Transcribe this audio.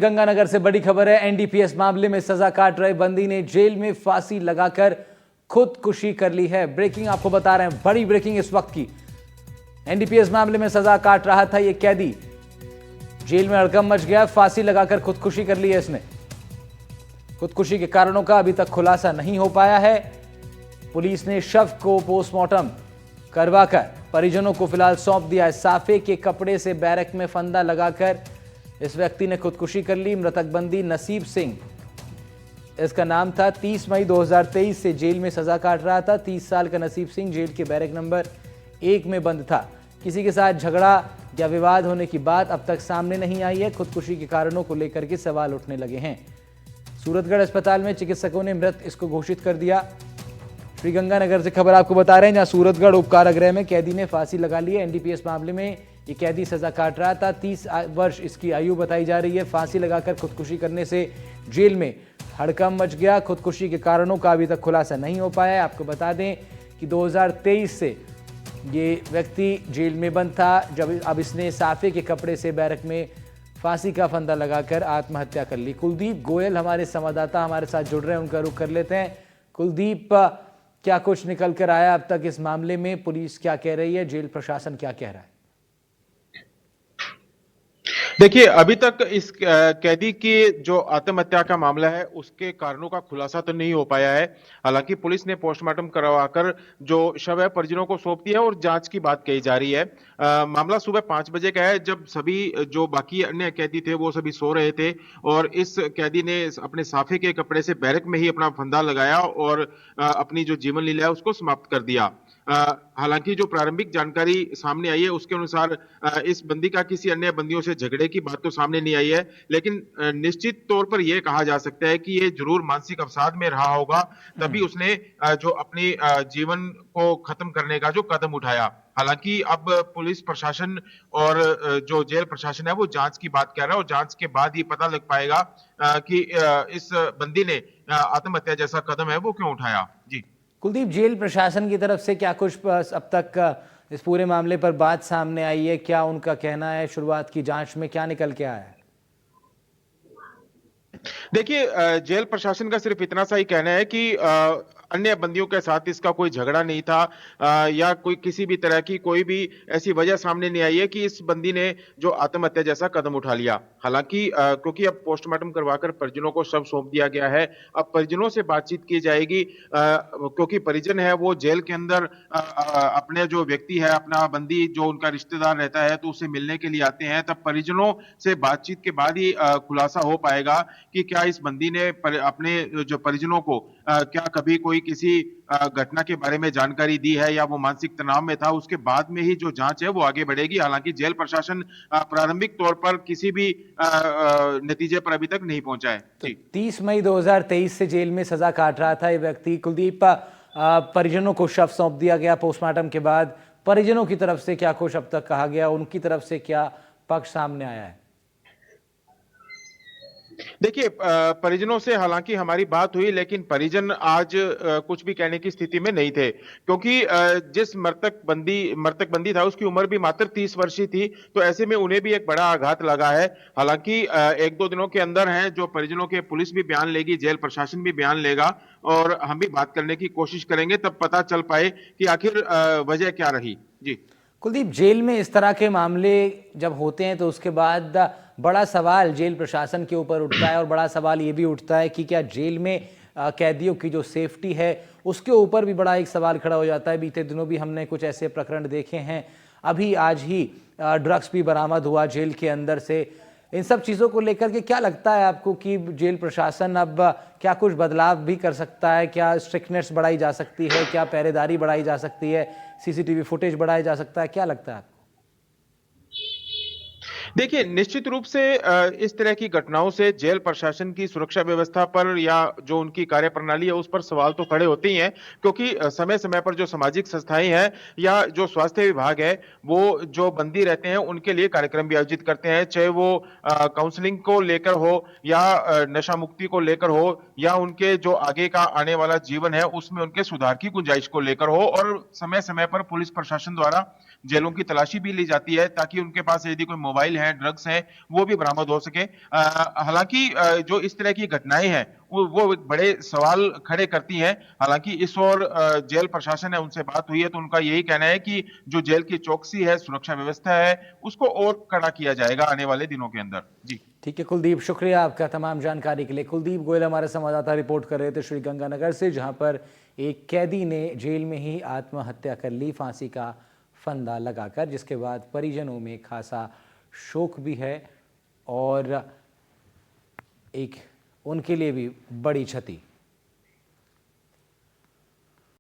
गंगानगर से बड़ी खबर है। एनडीपीएस मामले में सजा काट रहे बंदी ने जेल में फांसी लगाकर खुदकुशी कर ली है। ब्रेकिंग आपको बता रहे हैं, बड़ी ब्रेकिंग इस वक्त की। एनडीपीएस मामले में सजा काट रहा था ये कैदी, जेल में हड़कंप मच गया, फांसी लगाकर खुदकुशी कर ली है इसने। खुदकुशी के कारणों का अभी तक खुलासा नहीं हो पाया है। पुलिस ने शव को पोस्टमार्टम करवाकर परिजनों को फिलहाल सौंप दिया है। साफे के कपड़े से बैरक में फंदा लगाकर इस व्यक्ति ने खुदकुशी कर ली। मृतक बंदी नसीब सिंह इसका नाम था। 30 मई 2023 से जेल में सजा काट रहा था। 30 साल का नसीब सिंह जेल के बैरक नंबर 1 में बंद था। किसी के साथ झगड़ा या विवाद होने की बात अब तक सामने नहीं आई है। खुदकुशी के कारणों को लेकर के सवाल उठने लगे हैं। सूरतगढ़ अस्पताल में चिकित्सकों ने मृत इसको घोषित कर दिया। श्रीगंगानगर से खबर आपको बता रहे हैं, जहां सूरतगढ़ उपकारागृह में कैदी ने फांसी लगा ली है। एनडीपीएस मामले में ये कैदी सजा काट रहा था। 30 वर्ष इसकी आयु बताई जा रही है। फांसी लगाकर खुदकुशी करने से जेल में हड़कंप मच गया। खुदकुशी के कारणों का अभी तक खुलासा नहीं हो पाया है। आपको बता दें कि 2023 से ये व्यक्ति जेल में बंद था, जब अब इसने साफे के कपड़े से बैरक में फांसी का फंदा लगाकर आत्महत्या कर ली। कुलदीप गोयल हमारे संवाददाता हमारे साथ जुड़ रहे हैं, उनका रुख कर लेते हैं। कुलदीप, क्या कुछ निकल कर आया अब तक इस मामले में? पुलिस क्या कह रही है, जेल प्रशासन क्या कह रहा है? देखिए, अभी तक इस कैदी की जो आत्महत्या का मामला है उसके कारणों का खुलासा तो नहीं हो पाया है। हालांकि पुलिस ने पोस्टमार्टम करवाकर जो शव है परिजनों को सौंप दिया है और जांच की बात कही जा रही है। मामला सुबह 5 बजे का है, जब सभी जो बाकी अन्य कैदी थे वो सभी सो रहे थे और इस कैदी ने अपने साफे के कपड़े से बैरक में ही अपना फंदा लगाया और अपनी जो जीवन लीला है उसको समाप्त कर दिया। हालांकि जो प्रारंभिक जानकारी सामने आई है उसके अनुसार इस बंदी का किसी अन्य बंदियों से झगड़े की बात तो सामने नहीं आई है, लेकिन निश्चित तौर पर यह कहा जा सकता है कि ये जरूर मानसिक अवसाद में रहा होगा, तभी उसने जो अपनी जीवन को खत्म करने का जो कदम उठाया। हालांकि अब पुलिस प्रशासन और जो जेल प्रशासन है वो जांच की बात कर रहा है और जांच के बाद ही पता लग पाएगा कि इस बंदी ने आत्महत्या जैसा कदम है वो क्यों उठाया। जी कुलदीप, जेल प्रशासन की तरफ से क्या कुछ अब तक इस पूरे मामले पर बात सामने आई है? क्या उनका कहना है? शुरुआत की जांच में क्या निकल के आया है? देखिए, जेल प्रशासन का सिर्फ इतना सा ही कहना है कि अन्य बंदियों के साथ इसका कोई झगड़ा नहीं था या कोई किसी भी तरह की कोई भी ऐसी वजह सामने नहीं आई है कि इस बंदी ने जो आत्महत्या जैसा कदम उठा लिया। हालांकि क्योंकि अब पोस्टमार्टम करवाकर परिजनों को शव सौंप दिया गया है, अब परिजनों से बातचीत की जाएगी क्योंकि परिजन है वो जेल के अंदर अपने जो व्यक्ति है, अपना बंदी जो उनका रिश्तेदार रहता है तो उसे मिलने के लिए आते हैं। तब परिजनों से बातचीत के बाद ही खुलासा हो पाएगा कि क्या इस बंदी ने अपने जो परिजनों को क्या कभी कोई किसी घटना के बारे में जानकारी दी है या वो मानसिक तनाव में था। उसके बाद में ही जो जांच है वो आगे बढ़ेगी। हालांकि जेल प्रशासन प्रारंभिक तौर पर किसी भी नतीजे पर अभी तक नहीं पहुंचा है। तो 30 मई 2023 से जेल में सजा काट रहा था ये व्यक्ति। कुलदीप, परिजनों को शव सौंप दिया गया पोस्टमार्टम के बाद। परिजनों की तरफ से क्या कुछ अब तक कहा गया? उनकी तरफ से क्या पक्ष सामने आया है? देखिए, परिजनों से हालांकि हमारी बात हुई, लेकिन परिजन आज कुछ भी कहने की स्थिति में नहीं थे, क्योंकि जिस मृतक बंदी था उसकी उम्र भी मात्र 30 वर्ष ही थी। तो ऐसे में उन्हें भी एक बड़ा आघात लगा है। हालांकि 1-2 दिनों के अंदर हैं जो परिजनों के, पुलिस भी बयान लेगी, जेल प्रशासन भी बयान लेगा और हम भी बात करने की कोशिश करेंगे, तब पता चल पाए कि आखिर वजह क्या रही। जी कुलदीप, जेल में इस तरह के मामले जब होते हैं तो उसके बाद बड़ा सवाल जेल प्रशासन के ऊपर उठता है और बड़ा सवाल ये भी उठता है कि क्या जेल में कैदियों की जो सेफ्टी है उसके ऊपर भी बड़ा एक सवाल खड़ा हो जाता है। बीते दिनों भी हमने कुछ ऐसे प्रकरण देखे हैं। अभी आज ही ड्रग्स भी बरामद हुआ जेल के अंदर से। इन सब चीज़ों को लेकर के क्या लगता है आपको कि जेल प्रशासन अब क्या कुछ बदलाव भी कर सकता है? क्या स्ट्रिक्टनेस बढ़ाई जा सकती है? क्या पहरेदारी बढ़ाई जा सकती है? सीसीटीवी फुटेज बढ़ाया जा सकता है? क्या लगता है आपको? देखिए, निश्चित रूप से इस तरह की घटनाओं से जेल प्रशासन की सुरक्षा व्यवस्था पर या जो उनकी कार्यप्रणाली है उस पर सवाल तो खड़े होते ही हैं, क्योंकि समय समय पर जो सामाजिक संस्थाएं हैं या जो स्वास्थ्य विभाग है वो जो बंदी रहते हैं उनके लिए कार्यक्रम भी आयोजित करते हैं, चाहे वो काउंसलिंग को लेकर हो या नशा मुक्ति को लेकर हो या उनके जो आगे का आने वाला जीवन है उसमें उनके सुधार की गुंजाइश को लेकर हो। और समय समय पर पुलिस प्रशासन द्वारा जेलों की तलाशी भी ली जाती है ताकि उनके पास यदि कोई मोबाइल है, ड्रग्स है, वो भी बरामद हो सके। हालांकि जो इस तरह की घटनाएं हैं वो एक बड़े सवाल खड़े करती हैं। हालांकि इस ओर जेल प्रशासन है, उनसे बात हुई है तो उनका यही कहना है कि जो जेल की चौकसी है, सुरक्षा व्यवस्था है, उसको और कड़ा किया जाएगा आने वाले दिनों के अंदर। जी ठीक है कुलदीप, शुक्रिया आपका तमाम जानकारी के लिए। कुलदीप गोयल हमारे संवाददाता रिपोर्ट कर रहे थे श्री गंगानगर से, जहां पर एक कैदी ने जेल में ही आत्महत्या कर ली फांसी का फंदा लगाकर, जिसके बाद परिजनों में खासा शोक भी है और एक उनके लिए भी बड़ी क्षति।